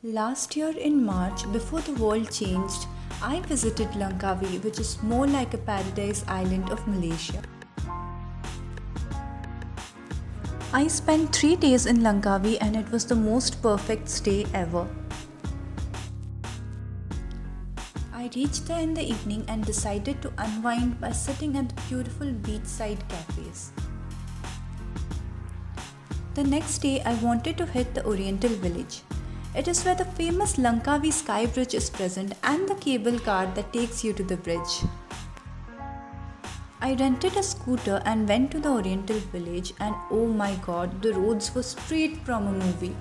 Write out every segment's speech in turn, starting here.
Last year in March, before the world changed, I visited Langkawi, which is more like a paradise island of Malaysia. I spent 3 days in Langkawi and it was the most perfect stay ever. I reached there in the evening and decided to unwind by sitting at the beautiful beachside cafes. The next day, I wanted to hit the Oriental Village. It is where the famous Langkawi Sky Bridge is present and the cable car that takes you to the bridge. I rented a scooter and went to the Oriental Village, and oh my god, the roads were straight from a movie.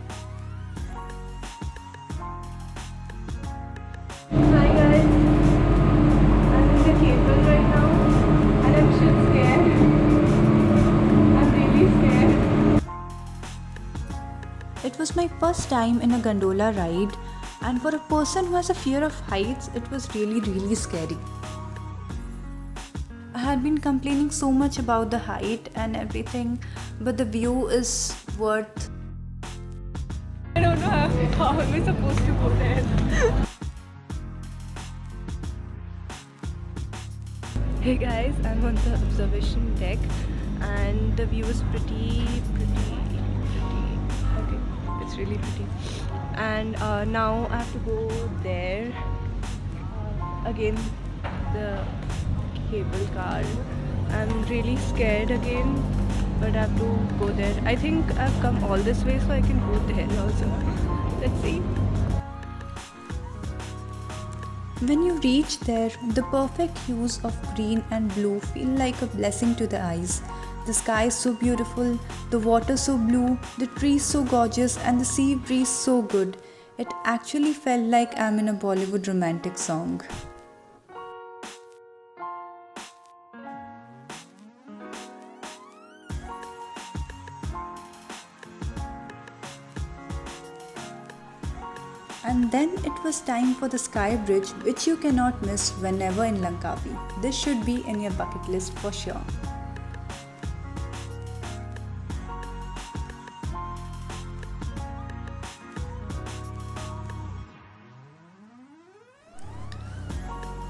Hi guys, I'm in the cable right now and I'm still scared. I'm really scared. It was my first time in a gondola ride, and for a person who has a fear of heights, it was really scary. I had been complaining so much about the height and everything, but the view is worth. I don't know how am I supposed to go there. Hey guys, I'm on the observation deck and the view is pretty. Okay, it's really pretty. And now I have to go there. Again, the cable car. I'm really scared again, but I have to go there. I think I've come all this way so I can go there also. Let's see. When you reach there, the perfect hues of green and blue feel like a blessing to the eyes. The sky is so beautiful, the water so blue, the trees so gorgeous, and the sea breeze so good. It actually felt like I'm in a Bollywood romantic song. And then it was time for the Sky Bridge, which you cannot miss whenever in Langkawi. This should be in your bucket list for sure.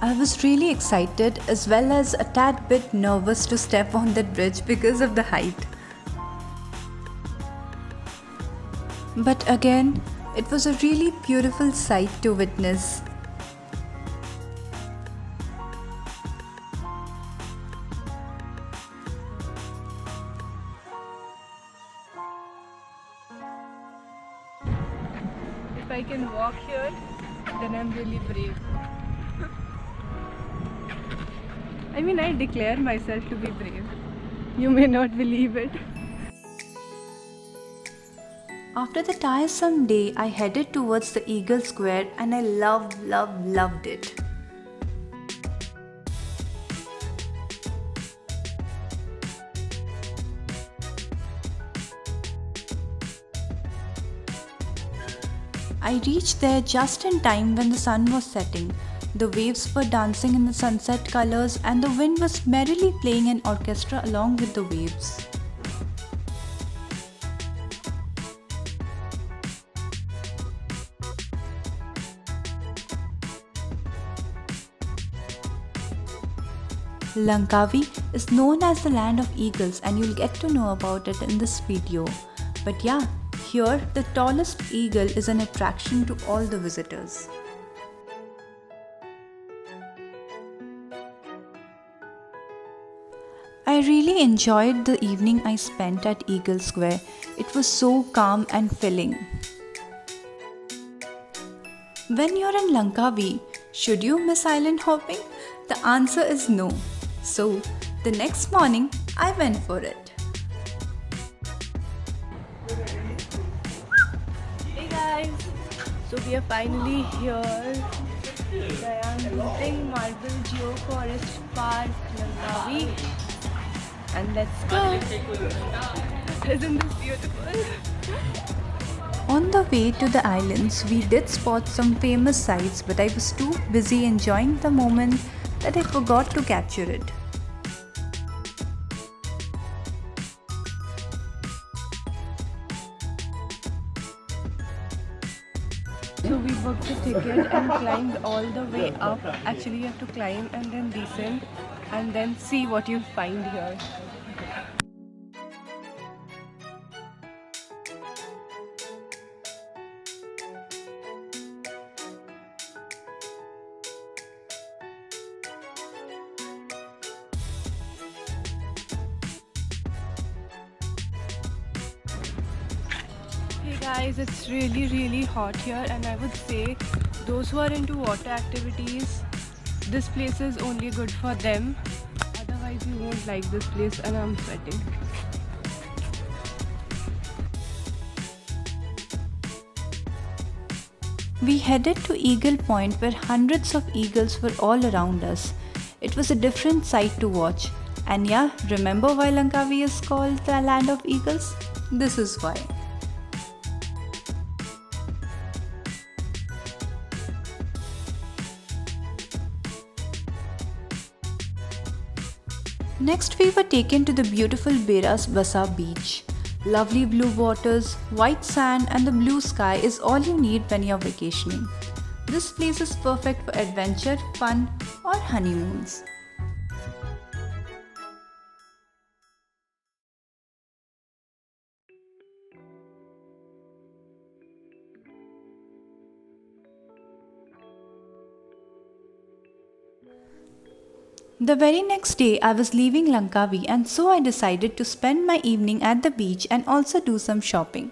I was really excited as well as a tad bit nervous to step on that bridge because of the height. But again, it was a really beautiful sight to witness. If I can walk here, then I'm really brave. I mean, I declare myself to be brave. You may not believe it. After the tiresome day, I headed towards the Eagle Square and I loved it. I reached there just in time when the sun was setting. The waves were dancing in the sunset colors and the wind was merrily playing an orchestra along with the waves. Langkawi is known as the land of eagles and you'll get to know about it in this video. But yeah, here the tallest eagle is an attraction to all the visitors. I really enjoyed the evening I spent at Eagle Square. It was so calm and filling. When you're in Langkawi, should you miss island hopping? The answer is no. So, the next morning, I went for it. Hey guys! So we are finally here. I am visiting Marble Geoforest Park, Langkawi. And let's go! Isn't this beautiful? On the way to the islands, we did spot some famous sights, but I was too busy enjoying the moment that I forgot to capture it. So we booked a ticket and climbed all the way up. Actually, you have to climb and then descend and then see what you'll find here. Hey guys, it's really hot here, and I would say those who are into water activities, this place is only good for them. Otherwise, you won't like this place, and I'm sweating. We headed to Eagle Point where hundreds of eagles were all around us. It was a different sight to watch. And yeah, remember why Langkawi is called the land of eagles? This is why. Next, we were taken to the beautiful Beras Basa beach. Lovely blue waters, white sand, and the blue sky is all you need when you're vacationing. This place is perfect for adventure, fun, or honeymoons. The very next day, I was leaving Langkawi, and so I decided to spend my evening at the beach and also do some shopping.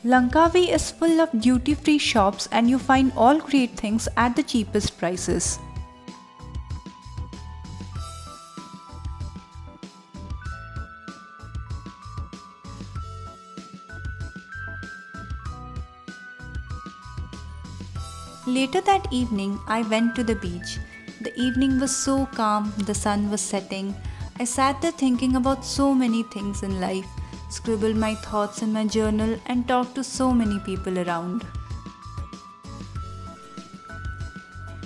Langkawi is full of duty-free shops, and you find all great things at the cheapest prices. Later that evening, I went to the beach. The evening was so calm, the sun was setting. I sat there thinking about so many things in life, scribbled my thoughts in my journal, and talked to so many people around.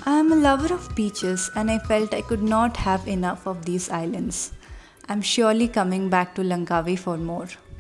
I am a lover of beaches, and I felt I could not have enough of these islands. I'm surely coming back to Langkawi for more.